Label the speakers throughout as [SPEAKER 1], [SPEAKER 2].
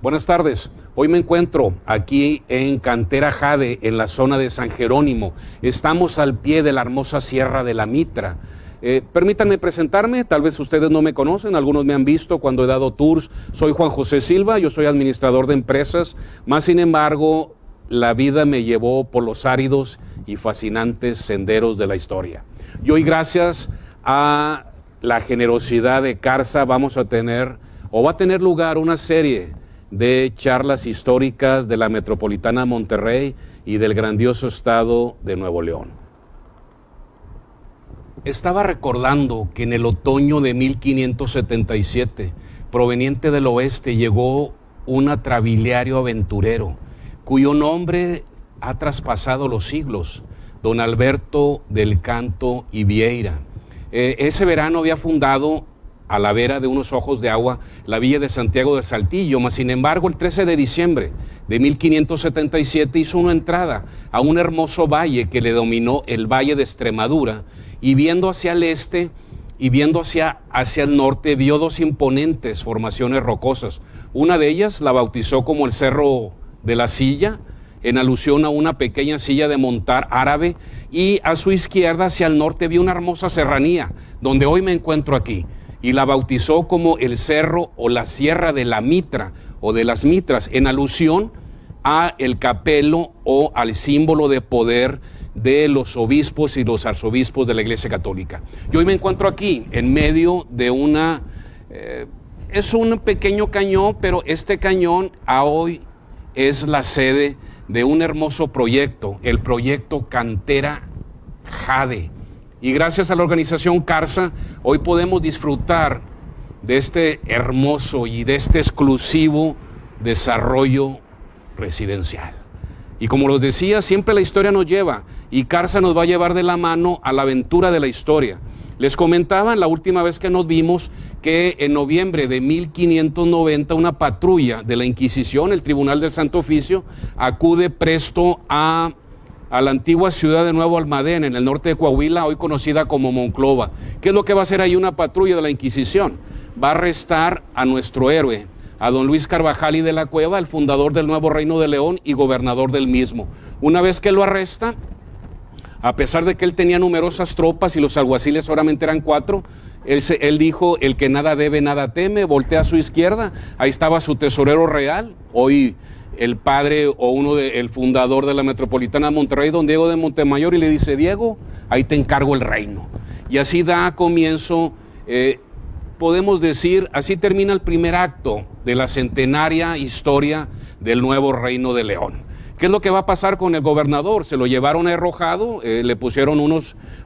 [SPEAKER 1] Buenas tardes. Hoy me encuentro aquí en Cantera Jade, en la zona de San Jerónimo. Estamos al pie de la hermosa Sierra de la Mitra. Permítanme presentarme, tal vez ustedes no me conocen, algunos me han visto cuando he dado tours. Soy Juan José Silva, yo soy administrador de empresas, más sin embargo, la vida me llevó por los áridos y fascinantes senderos de la historia. Y hoy, gracias a la generosidad de Carsa, va a tener lugar una serie de charlas históricas de la Metropolitana Monterrey y del grandioso estado de Nuevo León. Estaba recordando que en el otoño de 1577, proveniente del oeste, llegó un atrabiliario aventurero, cuyo nombre ha traspasado los siglos, don Alberto del Canto y Vieira. Ese verano había fundado, a la vera de unos ojos de agua, la villa de Santiago del Saltillo, mas sin embargo el 13 de diciembre de 1577 hizo una entrada a un hermoso valle que le denominó el Valle de Extremadura, y viendo hacia el este y viendo hacia el norte vio dos imponentes formaciones rocosas. Una de ellas la bautizó como el Cerro de la Silla, en alusión a una pequeña silla de montar árabe, y a su izquierda hacia el norte vio una hermosa serranía, donde hoy me encuentro aquí, y la bautizó como el Cerro o la Sierra de la Mitra o de las Mitras, en alusión a el capelo o al símbolo de poder de los obispos y los arzobispos de la Iglesia Católica. Yo hoy me encuentro aquí en medio de es un pequeño cañón, pero este cañón hoy es la sede de un hermoso proyecto, el proyecto Cantera Jade. Y gracias a la organización Carsa, hoy podemos disfrutar de este hermoso y de este exclusivo desarrollo residencial. Y como los decía, siempre la historia nos lleva, y Carsa nos va a llevar de la mano a la aventura de la historia. Les comentaba la última vez que nos vimos que en noviembre de 1590 una patrulla de la Inquisición, el Tribunal del Santo Oficio, acude presto a la antigua ciudad de Nuevo Almadén, en el norte de Coahuila, hoy conocida como Monclova. ¿Qué es lo que va a hacer ahí una patrulla de la Inquisición? Va a arrestar a nuestro héroe, a don Luis Carvajal y de la Cueva, el fundador del Nuevo Reino de León y gobernador del mismo. Una vez que lo arresta, a pesar de que él tenía numerosas tropas y los alguaciles solamente eran 4, él dijo: el que nada debe, nada teme. Voltea a su izquierda, ahí estaba su tesorero real, hoy el padre o el fundador de la Metropolitana de Monterrey, don Diego de Montemayor, y le dice: Diego, ahí te encargo el reino. Y así da comienzo, podemos decir, así termina el primer acto de la centenaria historia del Nuevo Reino de León. ¿Qué es lo que va a pasar con el gobernador? Se lo llevaron arrojado, le pusieron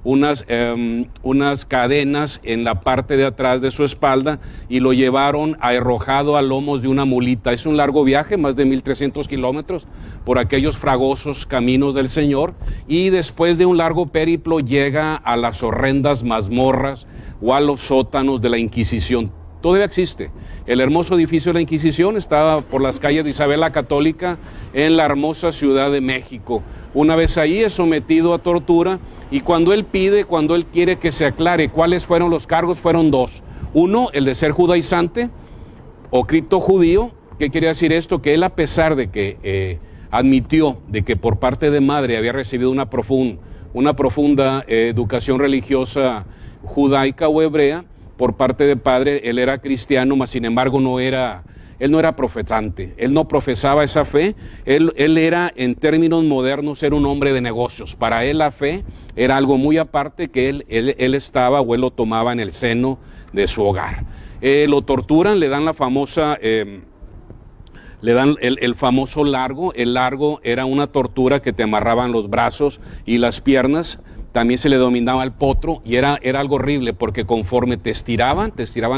[SPEAKER 1] unas cadenas en la parte de atrás de su espalda y lo llevaron arrojado a lomos de una mulita. Es un largo viaje, más de 1,300 kilómetros, por aquellos fragosos caminos del Señor, y después de un largo periplo llega a las horrendas mazmorras o a los sótanos de la Inquisición. Todavía existe. El hermoso edificio de la Inquisición estaba por las calles de Isabel la Católica, en la hermosa Ciudad de México. Una vez ahí es sometido a tortura, y cuando él quiere que se aclare cuáles fueron los cargos, fueron 2. Uno, el de ser judaizante o criptojudío. ¿Qué quiere decir esto? Que él, a pesar de que admitió de que por parte de madre había recibido una profunda educación religiosa judaica o hebrea, por parte de padre él era cristiano, mas sin embargo él no era profetante, él no profesaba esa fe, él era, en términos modernos, era un hombre de negocios. Para él la fe era algo muy aparte, que él estaba o él lo tomaba en el seno de su hogar. Lo torturan, le dan el famoso largo. El largo era una tortura que te amarraban los brazos y las piernas. También se le denominaba el potro, y era algo horrible, porque conforme te estiraban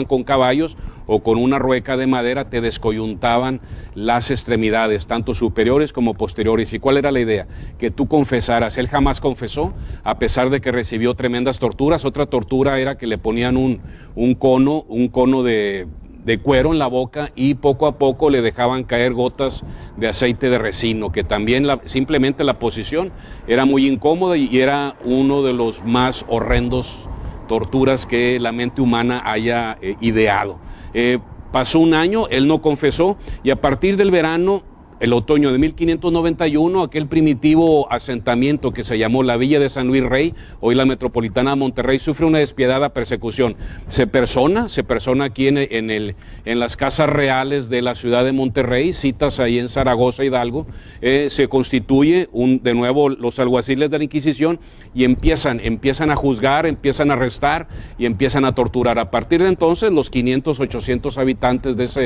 [SPEAKER 1] con caballos o con una rueca de madera, te descoyuntaban las extremidades, tanto superiores como posteriores. ¿Y cuál era la idea? Que tú confesaras. Él jamás confesó, a pesar de que recibió tremendas torturas. Otra tortura era que le ponían un cono de cuero en la boca, y poco a poco le dejaban caer gotas de aceite de resino, que también simplemente la posición era muy incómoda, y era uno de los más horrendos torturas que la mente humana haya ideado. Pasó un año, él no confesó, y a partir del verano, el otoño de 1591, aquel primitivo asentamiento que se llamó la Villa de San Luis Rey, hoy la metropolitana de Monterrey, sufre una despiadada persecución. Se persona aquí en las casas reales de la ciudad de Monterrey, citas ahí en Zaragoza, Hidalgo, se constituye de nuevo los alguaciles de la Inquisición y empiezan a juzgar, empiezan a arrestar y empiezan a torturar. A partir de entonces, los 500, 800 habitantes de esa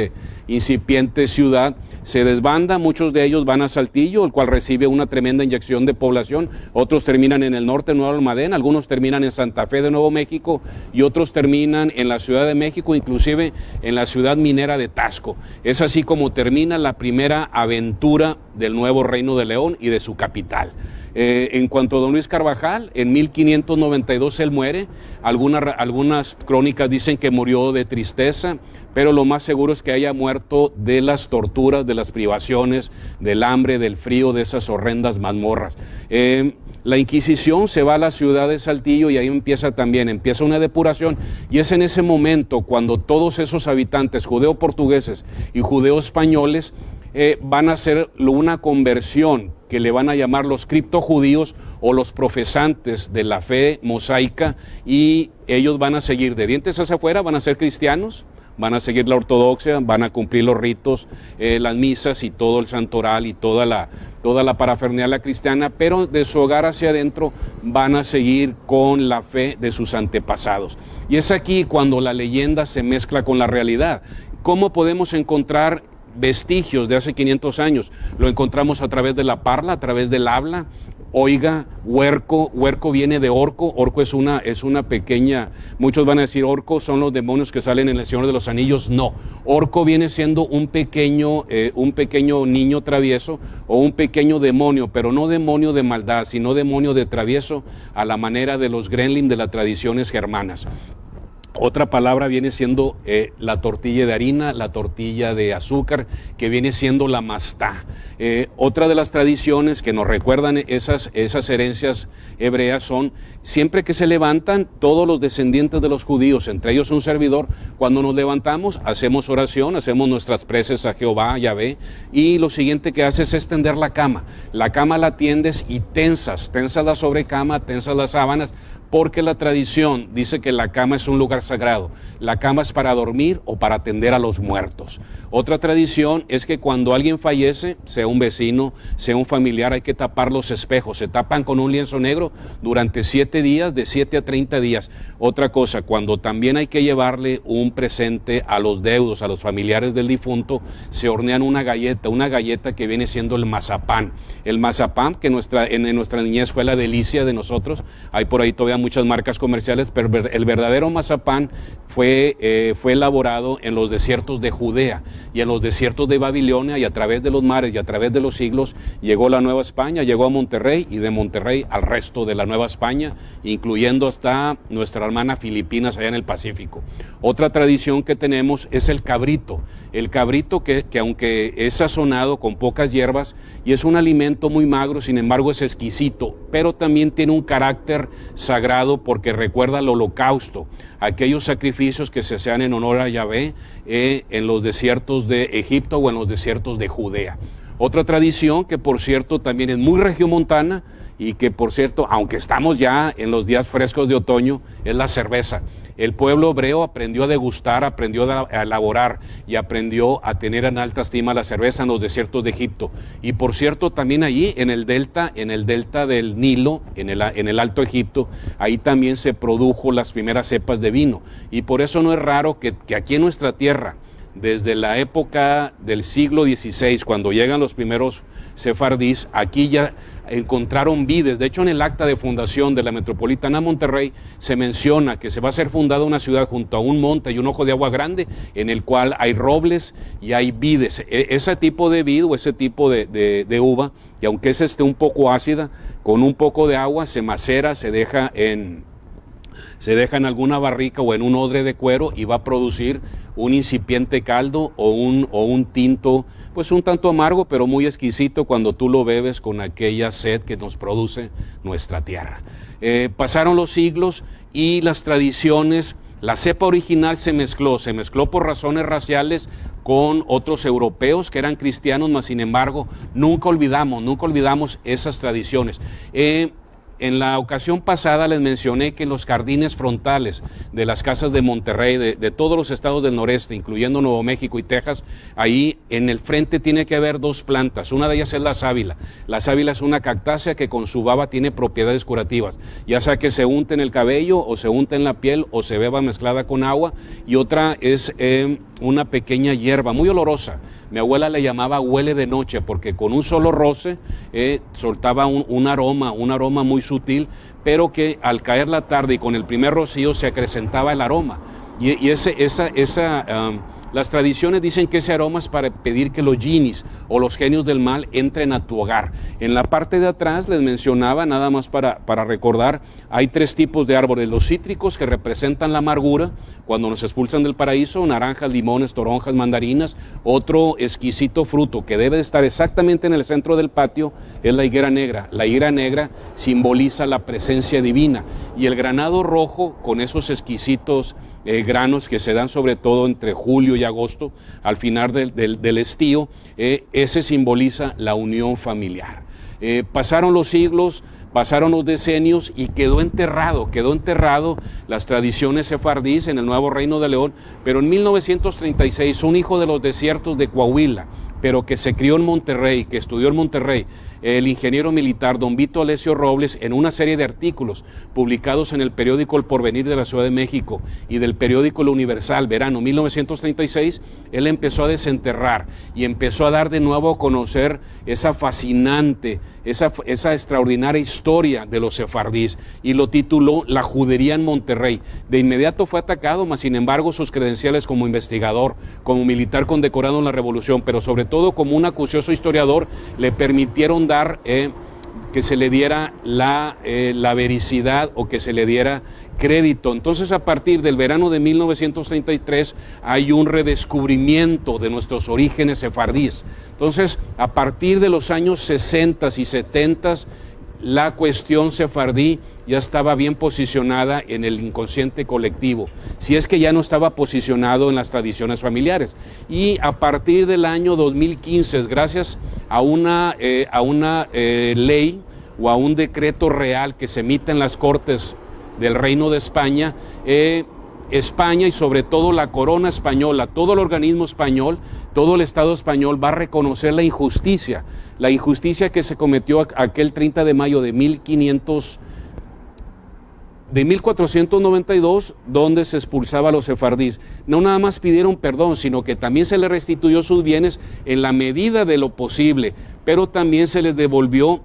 [SPEAKER 1] incipiente ciudad se desbandan. Muchos de ellos van a Saltillo, el cual recibe una tremenda inyección de población. Otros terminan en el norte, Nuevo Almadén, algunos terminan en Santa Fe de Nuevo México y otros terminan en la Ciudad de México, inclusive en la ciudad minera de Taxco. Es así como termina la primera aventura del nuevo Reino de León y de su capital. En cuanto a don Luis Carvajal, en 1592 él muere. Algunas crónicas dicen que murió de tristeza, pero lo más seguro es que haya muerto de las torturas, de las privaciones, del hambre, del frío, de esas horrendas mazmorras. La Inquisición se va a la ciudad de Saltillo y ahí empieza una depuración, y es en ese momento cuando todos esos habitantes judeo-portugueses y judeo-españoles van a hacer una conversión que le van a llamar los criptojudíos o los profesantes de la fe mosaica, y ellos van a seguir de dientes hacia afuera, van a ser cristianos, van a seguir la ortodoxia, van a cumplir los ritos, las misas y todo el santoral y toda la parafernalia cristiana, pero de su hogar hacia adentro van a seguir con la fe de sus antepasados. Y es aquí cuando la leyenda se mezcla con la realidad. ¿Cómo podemos encontrar vestigios de hace 500 años? Lo encontramos a través de la parla, a través del habla. Oiga, huerco viene de orco es una pequeña, muchos van a decir orco son los demonios que salen en El Señor de los Anillos. No, orco viene siendo un pequeño niño travieso o un pequeño demonio, pero no demonio de maldad, sino demonio de travieso a la manera de los gremlin de las tradiciones germanas. Otra palabra viene siendo la tortilla de harina, la tortilla de azúcar, que viene siendo la mastá. Otra de las tradiciones que nos recuerdan esas herencias hebreas son, siempre que se levantan todos los descendientes de los judíos, entre ellos un servidor, cuando nos levantamos hacemos oración, hacemos nuestras preces a Jehová, Yahvé, y lo siguiente que haces es tender la cama. La cama la tiendes y tensas la sobrecama, tensas las sábanas, porque la tradición dice que la cama es un lugar sagrado. La cama es para dormir o para atender a los muertos. Otra tradición es que cuando alguien fallece, sea un vecino, sea un familiar, hay que tapar los espejos. Se tapan con un lienzo negro durante 7 días, de 7 a 30 días. Otra cosa, cuando también hay que llevarle un presente a los deudos, a los familiares del difunto, se hornean una galleta que viene siendo el mazapán. El mazapán, que en nuestra niñez fue la delicia de nosotros. Hay por ahí todavía muchas marcas comerciales, pero el verdadero mazapán fue elaborado en los desiertos de Judea y en los desiertos de Babilonia, y a través de los mares y a través de los siglos llegó la Nueva España, llegó a Monterrey, y de Monterrey al resto de la Nueva España, incluyendo hasta nuestra hermana Filipinas allá en el Pacífico. Otra tradición que tenemos es el cabrito que aunque es sazonado con pocas hierbas y es un alimento muy magro, sin embargo es exquisito, pero también tiene un carácter sagrado porque recuerda el holocausto, aquellos sacrificios que se hacían en honor a Yahvé en los desiertos de Egipto o en los desiertos de Judea. Otra tradición que por cierto también es muy regiomontana y que por cierto, aunque estamos ya en los días frescos de otoño, es la cerveza. El pueblo hebreo aprendió a degustar, aprendió a elaborar y aprendió a tener en alta estima la cerveza en los desiertos de Egipto. Y por cierto, también allí en el delta del Nilo, en el Alto Egipto, ahí también se produjo las primeras cepas de vino. Y por eso no es raro que aquí en nuestra tierra, desde la época del siglo XVI, cuando llegan los primeros sefardíes, aquí ya encontraron vides. De hecho, en el acta de fundación de la Metropolitana Monterrey se menciona que se va a ser fundada una ciudad junto a un monte y un ojo de agua grande, en el cual hay robles y hay vides. Ese tipo de vid o ese tipo de uva, y aunque es un poco ácida, con un poco de agua se macera, se deja en alguna barrica o en un odre de cuero, y va a producir un incipiente caldo o un tinto, pues un tanto amargo, pero muy exquisito cuando tú lo bebes con aquella sed que nos produce nuestra tierra. Pasaron los siglos y las tradiciones La cepa original se mezcló por razones raciales con otros europeos que eran cristianos, mas sin embargo nunca olvidamos esas tradiciones. En la ocasión pasada les mencioné que los jardines frontales de las casas de Monterrey, de todos los estados del noreste, incluyendo Nuevo México y Texas, ahí en el frente tiene que haber dos plantas. Una de ellas es la sábila. La sábila es una cactácea que con su baba tiene propiedades curativas, ya sea que se unte en el cabello o se unte en la piel o se beba mezclada con agua. Y otra es una pequeña hierba muy olorosa. Mi abuela le llamaba huele de noche porque con un solo roce soltaba un aroma muy sutil, pero que al caer la tarde y con el primer rocío se acrecentaba el aroma. Las tradiciones dicen que ese aroma es para pedir que los jinis o los genios del mal entren a tu hogar. En la parte de atrás les mencionaba, nada más para recordar, hay tres tipos de árboles. Los cítricos, que representan la amargura, cuando nos expulsan del paraíso: naranjas, limones, toronjas, mandarinas. Otro exquisito fruto que debe de estar exactamente en el centro del patio es la higuera negra. La higuera negra simboliza la presencia divina. Y el granado rojo, con esos exquisitos granos que se dan sobre todo entre julio y agosto, al final del estío, ese simboliza la unión familiar. Pasaron los siglos, pasaron los decenios y quedó enterrado las tradiciones sefardíes en el Nuevo Reino de León, pero en 1936 un hijo de los desiertos de Coahuila, pero que se crió en Monterrey, que estudió en Monterrey, el ingeniero militar don Vito Alessio Robles, en una serie de artículos publicados en el periódico El Porvenir de la Ciudad de México y del periódico El Universal, verano 1936, él empezó a desenterrar y empezó a dar de nuevo a conocer esa fascinante, esa extraordinaria historia de los sefardíes, y lo tituló La Judería en Monterrey. De inmediato fue atacado, mas sin embargo sus credenciales como investigador, como militar condecorado en la Revolución, pero sobre todo como un acucioso historiador, le permitieron dar que se le diera la vericidad o que se le diera crédito. Entonces, a partir del verano de 1933 hay un redescubrimiento de nuestros orígenes sefardíes. Entonces, a partir de los años 60 y 70, la cuestión sefardí ya estaba bien posicionada en el inconsciente colectivo, si es que ya no estaba posicionado en las tradiciones familiares. Y a partir del año 2015, gracias a una ley o a un decreto real que se emite en las Cortes del Reino de España, España y sobre todo la corona española, todo el organismo español, todo el Estado español va a reconocer la injusticia que se cometió aquel 30 de mayo de 1492, donde se expulsaba a los sefardíes. No nada más pidieron perdón, sino que también se les restituyó sus bienes en la medida de lo posible, pero también se les devolvió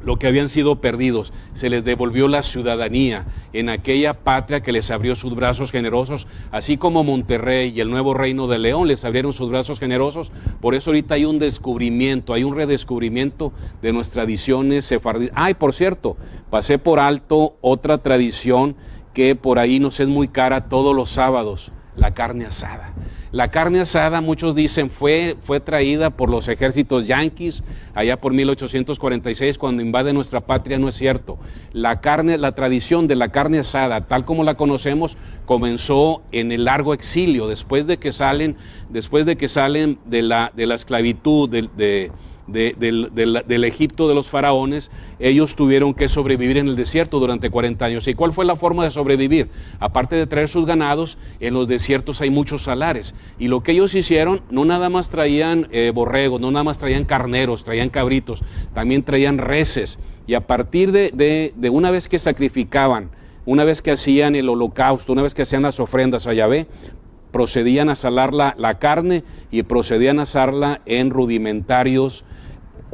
[SPEAKER 1] lo que habían sido perdidos, se les devolvió la ciudadanía en aquella patria que les abrió sus brazos generosos, así como Monterrey y el Nuevo Reino de León les abrieron sus brazos generosos. Por eso ahorita hay un descubrimiento, hay un redescubrimiento de nuestras tradiciones sefardíes. Y por cierto, pasé por alto otra tradición que por ahí nos es muy cara todos los sábados: la carne asada. La carne asada, muchos dicen, fue traída por los ejércitos yanquis allá por 1846, cuando invade nuestra patria. No es cierto. La tradición de la carne asada, tal como la conocemos, comenzó en el largo exilio, después de que salen de la esclavitud del Egipto de los faraones. Ellos tuvieron que sobrevivir en el desierto durante 40 años. ¿Y cuál fue la forma de sobrevivir? Aparte de traer sus ganados, en los desiertos hay muchos salares, y lo que ellos hicieron, no nada más traían borregos, no nada más traían carneros, traían cabritos, también traían reses, y a partir de una vez que sacrificaban, una vez que hacían el holocausto, una vez que hacían las ofrendas a Yahvé, procedían a salar la carne y procedían a asarla en rudimentarios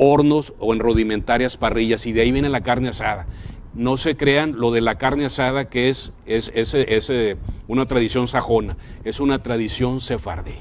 [SPEAKER 1] hornos o en rudimentarias parrillas, y de ahí viene la carne asada. No se crean lo de la carne asada, que es una tradición sajona, es una tradición sefardí.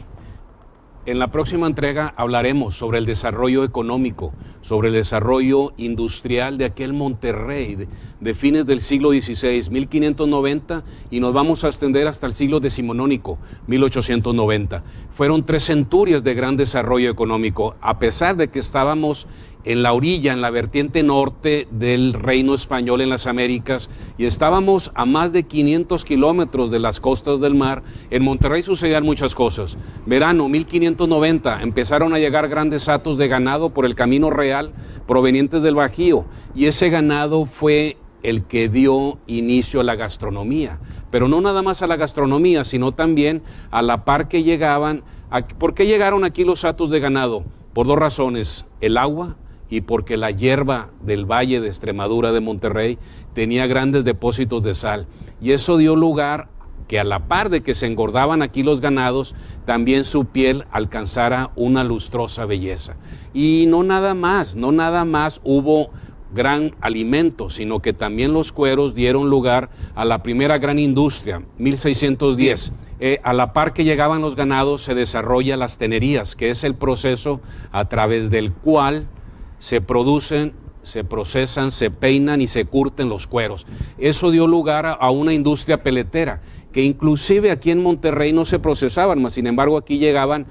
[SPEAKER 1] En la próxima entrega hablaremos sobre el desarrollo económico, sobre el desarrollo industrial de aquel Monterrey de fines del siglo XVI, 1590, y nos vamos a extender hasta el siglo decimonónico, 1890. Fueron 3 centurias de gran desarrollo económico, a pesar de que estábamos en la orilla, en la vertiente norte del Reino Español en las Américas, y estábamos a más de 500 kilómetros de las costas del mar. En Monterrey sucedían muchas cosas. Verano 1590 empezaron a llegar grandes hatos de ganado por el Camino Real provenientes del Bajío, y ese ganado fue el que dio inicio a la gastronomía, pero no nada más a la gastronomía, sino también a la par que llegaban. ¿Por qué llegaron aquí los hatos de ganado? Por dos razones: el agua, y porque la hierba del Valle de Extremadura de Monterrey tenía grandes depósitos de sal, y eso dio lugar que, a la par de que se engordaban aquí los ganados, también su piel alcanzara una lustrosa belleza. Y no nada más hubo gran alimento, sino que también los cueros dieron lugar a la primera gran industria, 1610. A la par que llegaban los ganados se desarrolla las tenerías, que es el proceso a través del cual se producen, se procesan, se peinan y se curten los cueros. Eso dio lugar a una industria peletera, que inclusive aquí en Monterrey no se procesaban, mas sin embargo aquí llegaban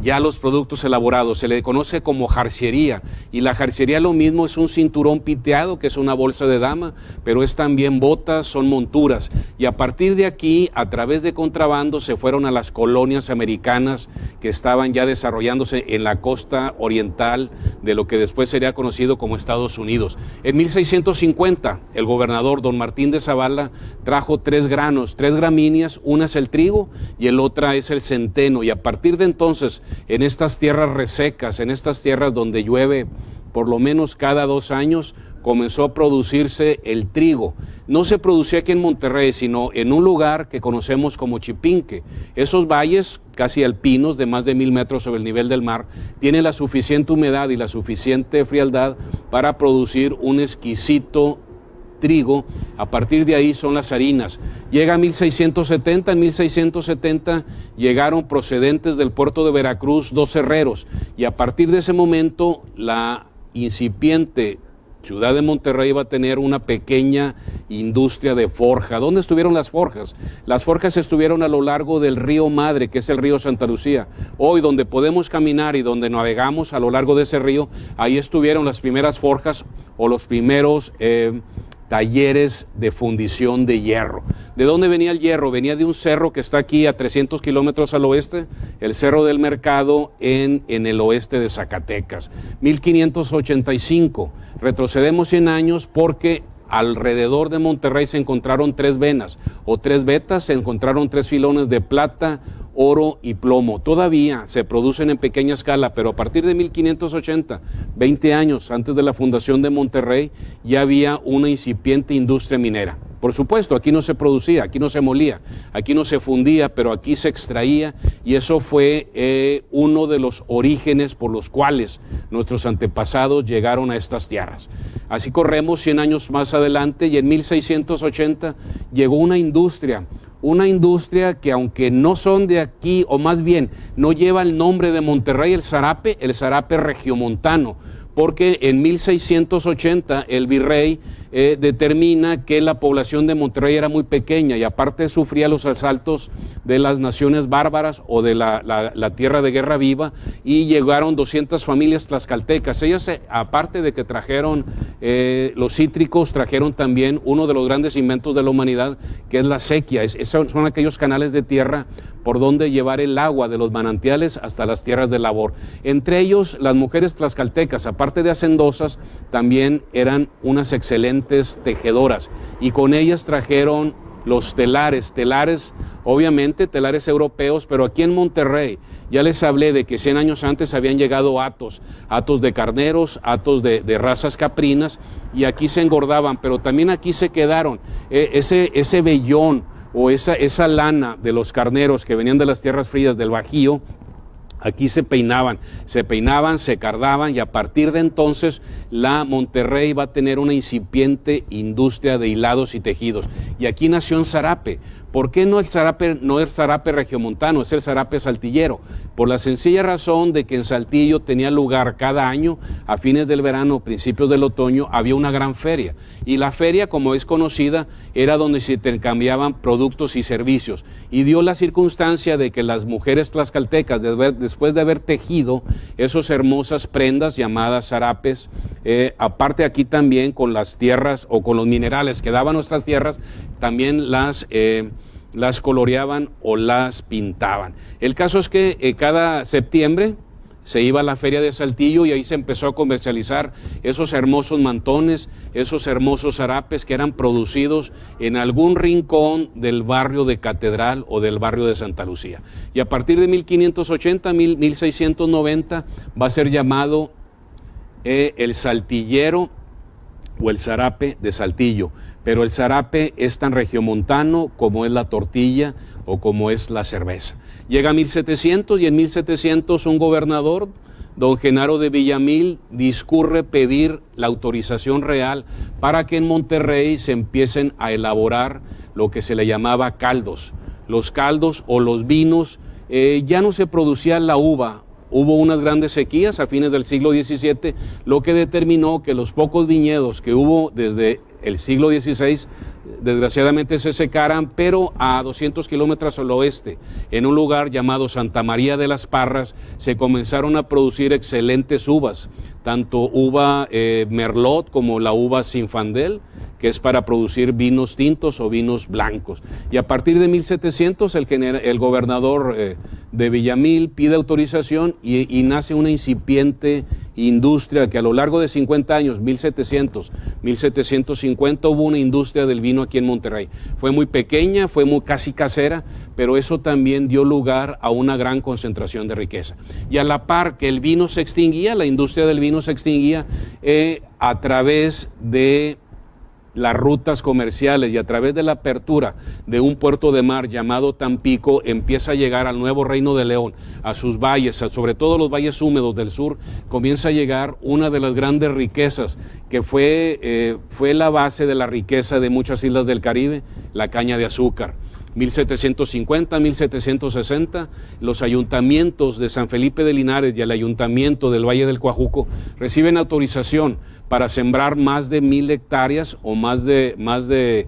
[SPEAKER 1] ya los productos elaborados. Se le conoce como jarciería, y la jarciería lo mismo, es un cinturón piteado, que es una bolsa de dama, pero es también botas, son monturas. Y a partir de aquí, a través de contrabando, se fueron a las colonias americanas que estaban ya desarrollándose en la costa oriental de lo que después sería conocido como Estados Unidos. En 1650, el gobernador don Martín de Zavala trajo tres gramíneas, una es el trigo y el otra es el centeno, y a partir de entonces, en estas tierras resecas, en estas tierras donde llueve por lo menos cada 2 años, comenzó a producirse el trigo. No se producía aquí en Monterrey, sino en un lugar que conocemos como Chipinque. Esos valles casi alpinos de más de 1000 metros sobre el nivel del mar tienen la suficiente humedad y la suficiente frialdad para producir un exquisito trigo. A partir de ahí son las harinas. Llega 1670, en 1670 llegaron procedentes del puerto de Veracruz 2 herreros, y a partir de ese momento la incipiente ciudad de Monterrey va a tener una pequeña industria de forja. ¿Dónde estuvieron las forjas? Las forjas estuvieron a lo largo del río Madre, que es el río Santa Lucía. Hoy, donde podemos caminar y donde navegamos a lo largo de ese río, ahí estuvieron las primeras forjas o los primeros talleres de fundición de hierro. ¿De dónde venía el hierro? Venía de un cerro que está aquí a 300 kilómetros al oeste, el Cerro del Mercado en el oeste de Zacatecas. 1585, retrocedemos 100 años porque alrededor de Monterrey se encontraron 3 venas o 3 vetas, se encontraron 3 filones de plata, oro y plomo. Todavía se producen en pequeña escala, pero a partir de 1580, 20 años antes de la fundación de Monterrey, ya había una incipiente industria minera. Por supuesto, aquí no se producía, aquí no se molía, aquí no se fundía, pero aquí se extraía, y eso fue uno de los orígenes por los cuales nuestros antepasados llegaron a estas tierras. Así corremos 100 años más adelante, y en 1680 llegó una industria que, aunque no son de aquí, o más bien no lleva el nombre de Monterrey, el zarape regiomontano, porque en 1680 el virrey determina que la población de Monterrey era muy pequeña, y aparte sufría los asaltos de las naciones bárbaras o de la tierra de guerra viva, y llegaron 200 familias tlaxcaltecas. Ellas, aparte de que trajeron los cítricos, trajeron también uno de los grandes inventos de la humanidad, que es la sequía. Son aquellos canales de tierra por donde llevar el agua de los manantiales hasta las tierras de labor. Entre ellos, las mujeres tlaxcaltecas, aparte de hacendosas, también eran unas excelentes tejedoras, y con ellas trajeron los telares, obviamente telares europeos, pero aquí en Monterrey ya les hablé de que 100 años antes habían llegado hatos de carneros, hatos de razas caprinas, y aquí se engordaban, pero también aquí se quedaron ese vellón o esa lana de los carneros que venían de las tierras frías del Bajío. Aquí se peinaban, se cardaban, y a partir de entonces la Monterrey va a tener una incipiente industria de hilados y tejidos. Y aquí nació en zarape, ¿Por qué no el zarape regiomontano, es el zarape saltillero? Por la sencilla razón de que en Saltillo tenía lugar cada año, a fines del verano, principios del otoño, había una gran feria. Y la feria, como es conocida, era donde se intercambiaban productos y servicios. Y dio la circunstancia de que las mujeres tlaxcaltecas, después de haber tejido esas hermosas prendas llamadas zarapes, aparte aquí también con las tierras o con los minerales que daban nuestras tierras, también las coloreaban o las pintaban. El caso es que cada septiembre se iba a la feria de Saltillo y ahí se empezó a comercializar esos hermosos mantones, esos hermosos zarapes que eran producidos en algún rincón del barrio de Catedral o del barrio de Santa Lucía. Y a partir de 1580, 1690 va a ser llamado el saltillero o el zarape de Saltillo, pero el zarape es tan regiomontano como es la tortilla o como es la cerveza. Llega a 1700 y en 1700 un gobernador, don Genaro de Villamil, discurre pedir la autorización real para que en Monterrey se empiecen a elaborar lo que se le llamaba caldos. Los caldos o los vinos, ya no se producía la uva. Hubo unas grandes sequías a fines del siglo XVII, lo que determinó que los pocos viñedos que hubo desde el siglo XVI, desgraciadamente se secaran, pero a 200 kilómetros al oeste, en un lugar llamado Santa María de las Parras, se comenzaron a producir excelentes uvas, tanto uva Merlot como la uva Zinfandel, que es para producir vinos tintos o vinos blancos. Y a partir de 1700 el gobernador de Villamil pide autorización y nace una incipiente industria que a lo largo de 50 años, 1700, 1750, hubo una industria del vino aquí en Monterrey. Fue muy pequeña, fue muy casi casera, pero eso también dio lugar a una gran concentración de riqueza. Y a la par que el vino se extinguía, la industria del vino se extinguía a través de las rutas comerciales y a través de la apertura de un puerto de mar llamado Tampico, empieza a llegar al nuevo Reino de León, a sus valles, sobre todo los valles húmedos del sur, comienza a llegar una de las grandes riquezas que fue la base de la riqueza de muchas islas del Caribe, la caña de azúcar. 1750, 1760, los ayuntamientos de San Felipe de Linares y el ayuntamiento del Valle del Coajuco reciben autorización para sembrar más de 1000 hectáreas o más de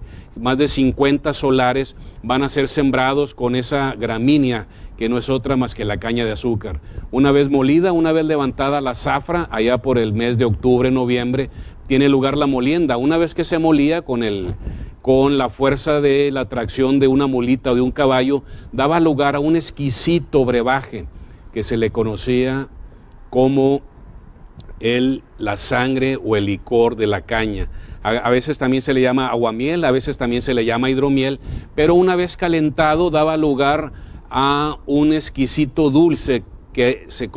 [SPEAKER 1] 50 solares van a ser sembrados con esa gramínea que no es otra más que la caña de azúcar. Una vez molida, una vez levantada la zafra, allá por el mes de octubre, noviembre, tiene lugar la molienda. Una vez que se molía con la fuerza de la tracción de una mulita o de un caballo, daba lugar a un exquisito brebaje que se le conocía como la sangre o el licor de la caña. A veces también se le llama aguamiel, a veces también se le llama hidromiel, pero una vez calentado daba lugar a un exquisito dulce que se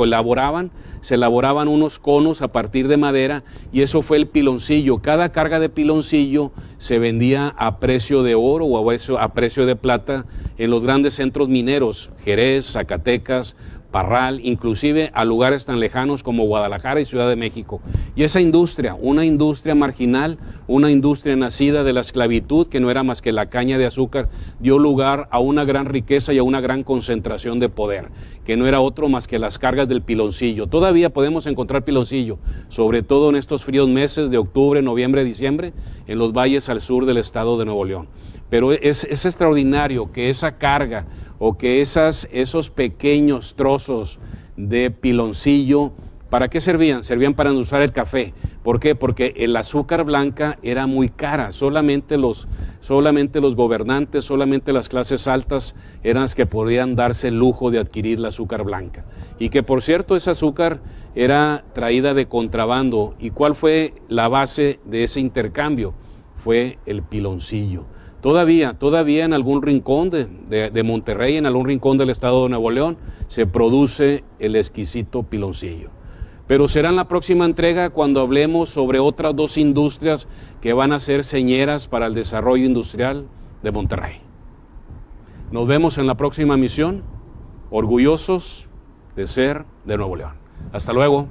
[SPEAKER 1] elaboraban unos conos a partir de madera y eso fue el piloncillo. Cada carga de piloncillo se vendía a precio de oro o a precio de plata en los grandes centros mineros, Jerez, Zacatecas, Parral, inclusive a lugares tan lejanos como Guadalajara y Ciudad de México. Y esa industria, una industria marginal, una industria nacida de la esclavitud, que no era más que la caña de azúcar, dio lugar a una gran riqueza y a una gran concentración de poder, que no era otro más que las cargas del piloncillo. Todavía podemos encontrar piloncillo, sobre todo en estos fríos meses de octubre, noviembre, diciembre, en los valles al sur del estado de Nuevo León. Pero es extraordinario que esa carga o que esos pequeños trozos de piloncillo, ¿para qué servían? Servían para endulzar el café. ¿Por qué? Porque el azúcar blanca era muy cara, solamente los gobernantes, solamente las clases altas eran las que podían darse el lujo de adquirir la azúcar blanca. Y que por cierto ese azúcar era traída de contrabando. ¿Y cuál fue la base de ese intercambio? Fue el piloncillo. Todavía en algún rincón de Monterrey, en algún rincón del estado de Nuevo León, se produce el exquisito piloncillo. Pero será en la próxima entrega cuando hablemos sobre otras dos industrias que van a ser señeras para el desarrollo industrial de Monterrey. Nos vemos en la próxima misión, orgullosos de ser de Nuevo León. Hasta luego.